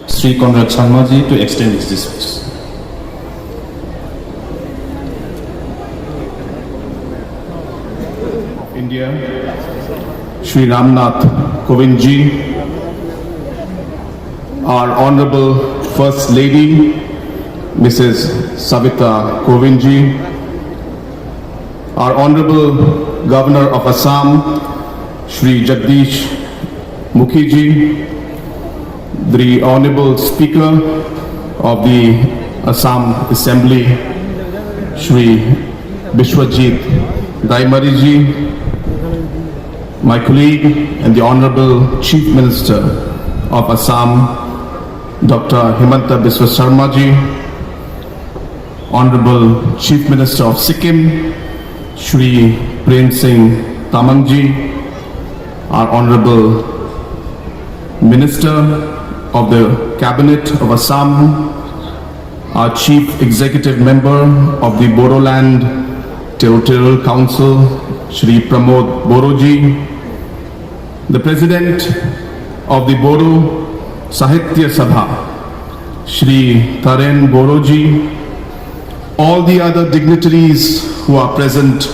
Sri Conrad Sharmaji to extend his discourse. India, Sri Ramnath Kovind ji, our Honorable First Lady, Mrs. Savita Kovind ji, our Honorable Governor of Assam, Shri Jagdish Mukhi ji, the Honorable Speaker of the Assam Assembly, Shri Bishwajit Daimari ji, my colleague and the Honorable Chief Minister of Assam, Dr. Himanta Biswa Sharma ji, Honorable Chief Minister of Sikkim, Shri Prem Singh Tamang ji, our Honorable Minister of the Cabinet of Assam, our Chief Executive Member of the Bodoland Territorial Council, Shri Pramod Boro ji, the President of the Bodo Sahitya Sabha, Shri Taren Boro ji, all the other dignitaries who are present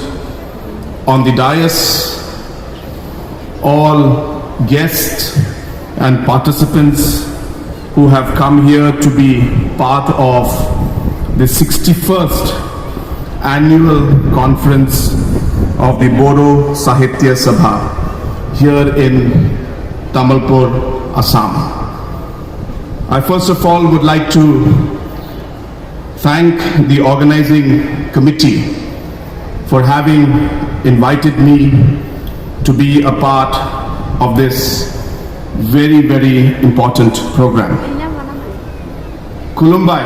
on the dais, all guests and participants who have come here to be part of the 61st annual conference of the Bodo Sahitya Sabha here in Tamalpur, Assam. I first of all would like to thank the organizing committee for having invited me to be a part of this very, very important program. Kulumbai.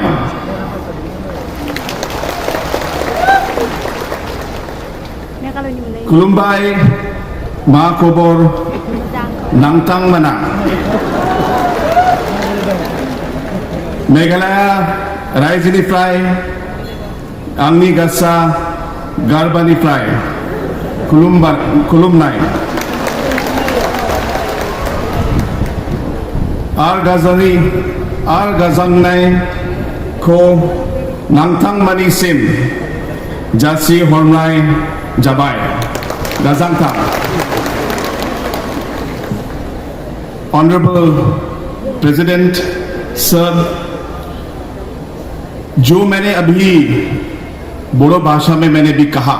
Kulumbai Ma Kobor Nangtang Mana Meghalaya Raizini Fry Amni Gassa Garbani Fry Kulumnai Ar Gazangnai Ko Nangtang Mani Sim Jasi Hornai Jabai Gazangtang. Honorable President Sir, जो मैंने अभी बोडो भाषा में मैंने भी कहा,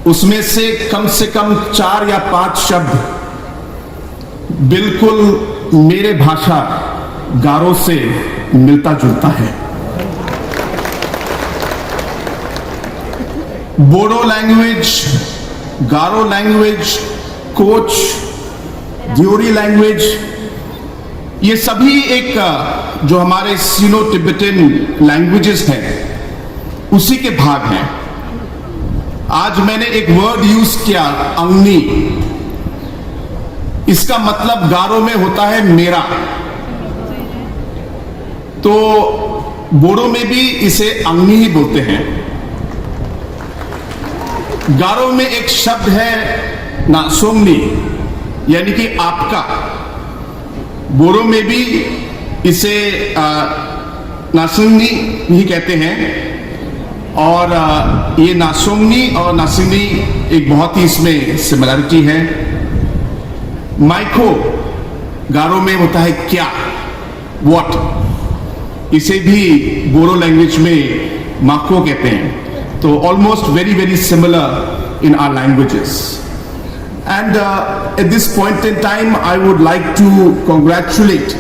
उसमें से कम 4 या 5 शब्द बिल्कुल मेरे भाषा गारो से मिलता जुलता है. बोडो लैंग्वेज, गारो लैंग्वेज, कोच, ड्यूरी लैंग्वेज, ये सभी एक जो हमारे सीनो तिब्बतन लैंग्वेजेस हैं उसी के भाग हैं. आज मैंने एक वर्ड यूज किया, अंगनी. इसका मतलब गारो में होता है मेरा. तो बोडो में भी इसे अंगनी ही बोलते हैं. गारो में एक शब्द है नासोंगनी, यानी कि आपका. बोडो में भी इसे नासोंगनी ही कहते हैं. और ये नासोंगनी और नासिंगनी एक बहुत ही इसमें सिमिलरिटी है. माइको गारो में होता है क्या, व्हाट. इसे भी बोडो लैंग्वेज में माको कहते हैं. तो almost very very similar in our languages. And at this point in time, I would like to congratulate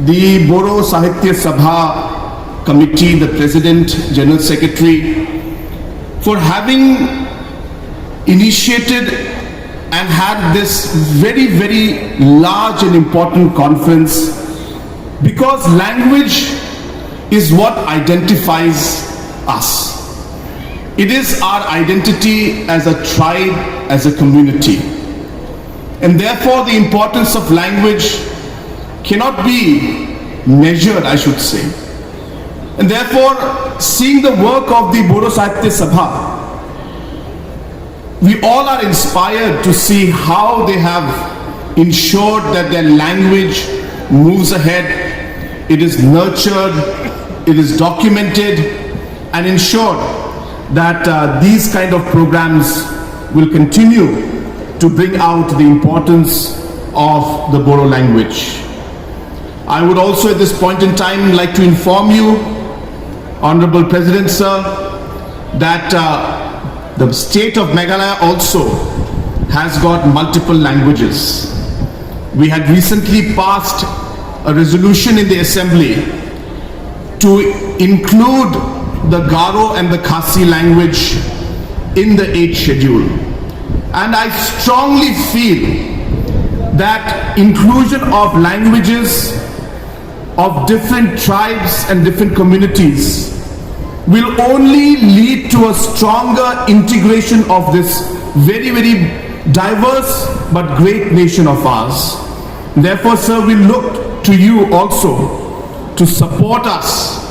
the Bodo Sahitya Sabha Committee, the President, General Secretary, for having initiated and had this very, very large and important conference, because language is what identifies us. It is our identity as a tribe, as a community. And therefore the importance of language cannot be measured, I should say. And therefore, seeing the work of the Bodo Sahitya Sabha, we all are inspired to see how they have ensured that their language moves ahead, it is nurtured, it is documented and ensured that these kind of programs will continue to bring out the importance of the Bodo language. I would also at this point in time like to inform you, Honorable President Sir, that the state of Meghalaya also has got multiple languages. We had recently passed a resolution in the Assembly to include the Garo and the Khasi language in the 8th schedule. And I strongly feel that inclusion of languages of different tribes and different communities will only lead to a stronger integration of this very, very diverse but great nation of ours. Therefore, sir, we look to you also to support us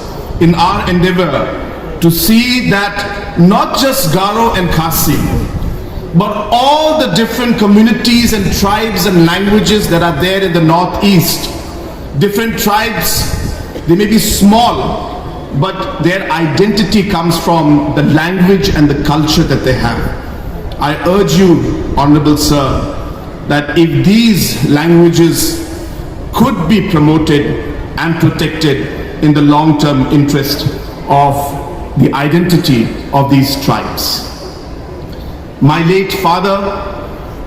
in our endeavor to see that not just Garo and Khasi, but all the different communities and tribes and languages that are there in the Northeast, different tribes, they may be small, but their identity comes from the language and the culture that they have. I urge you, Honorable Sir, that if these languages could be promoted and protected in the long-term interest of the identity of these tribes. My late father,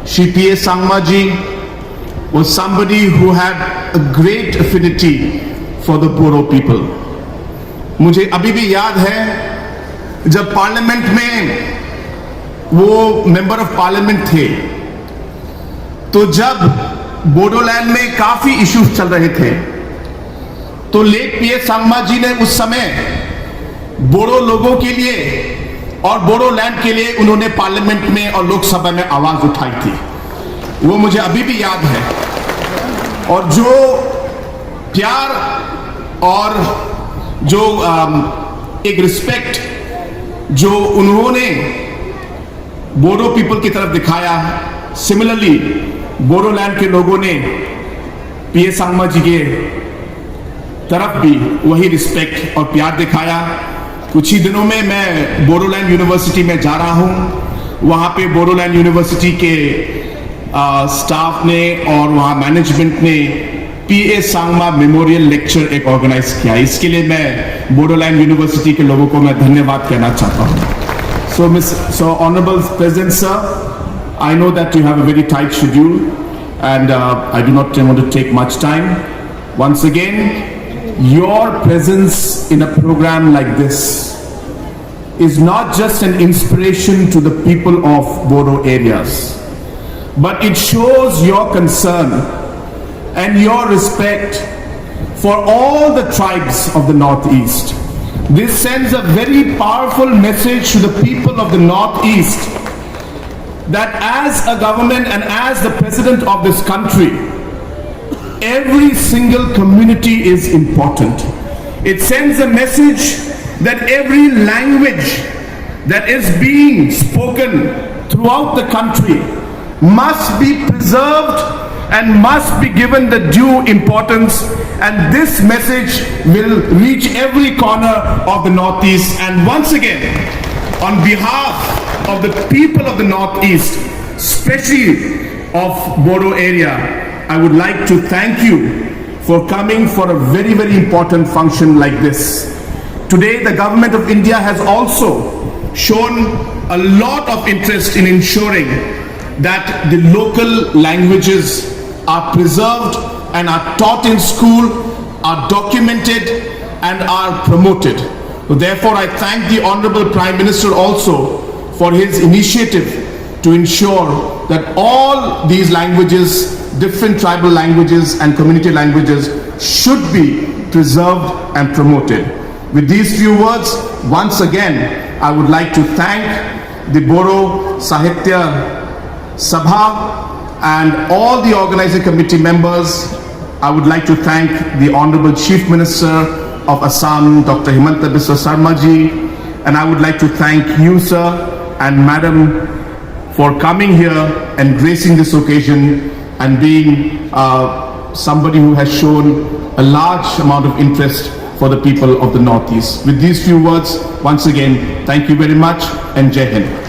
Shri P.A. Sangmaji, was somebody who had a great affinity for the Bodo people. मुझे अभी भी याद है जब parliament में वो member of parliament थे, तो जब बोडोलैंड में काफी इश्यूज चल रहे थे, तो लेट पीए सांगमा जी ने उस समय बोडो लोगों के लिए और बोडोलैंड के लिए उन्होंने पार्लियामेंट में और लोकसभा में आवाज उठाई थी. वो मुझे अभी भी याद है. और जो प्यार और जो एक रिस्पेक्ट जो उन्होंने बोडो पीपल की तरफ दिखाया, सिमिलरली बोडोलैंड के लोगों ने पीए सांगमा जी के तरफ भी वही रिस्पेक्ट और प्यार दिखाया. कुछ ही दिनों में मैं बोडोलैंड यूनिवर्सिटी में जा रहा हूं. वहां पे बोडोलैंड यूनिवर्सिटी के स्टाफ ने और वहां मैनेजमेंट ने पीए सांगमा मेमोरियल लेक्चर एक ऑर्गेनाइज किया. इसके लिए मैं बोडोलैंड यूनिवर्सिटी के लोगों को मैं धन्यवाद कहना चाहता हूं. So Honorable President Sir, I know that you have a very tight schedule and I do not want to take much time. Once again, your presence in a program like this is not just an inspiration to the people of Bodo areas, but it shows your concern and your respect for all the tribes of the Northeast. This sends a very powerful message to the people of the Northeast that as a government and as the president of this country, every single community is important. It sends a message that every language that is being spoken throughout the country must be preserved and must be given the due importance, and this message will reach every corner of the Northeast. And once again, on behalf of the people of the Northeast, especially of Bodo area, I would like to thank you for coming for a very, very important function like this. Today, the government of India has also shown a lot of interest in ensuring that the local languages are preserved and are taught in school, are documented and are promoted. So therefore, I thank the Honorable Prime Minister also for his initiative to ensure that all these languages, different tribal languages and community languages should be preserved and promoted. With these few words, once again, I would like to thank the Bodo SAHITYA Sabha and all the organizing committee members. I would like to thank the Honorable Chief Minister of Assam, Dr. Himanta Biswa Sarma ji, and I would like to thank you, sir, and Madam for coming here and gracing this occasion and being somebody who has shown a large amount of interest for the people of the Northeast. With these few words, once again, thank you very much and Jai Hind.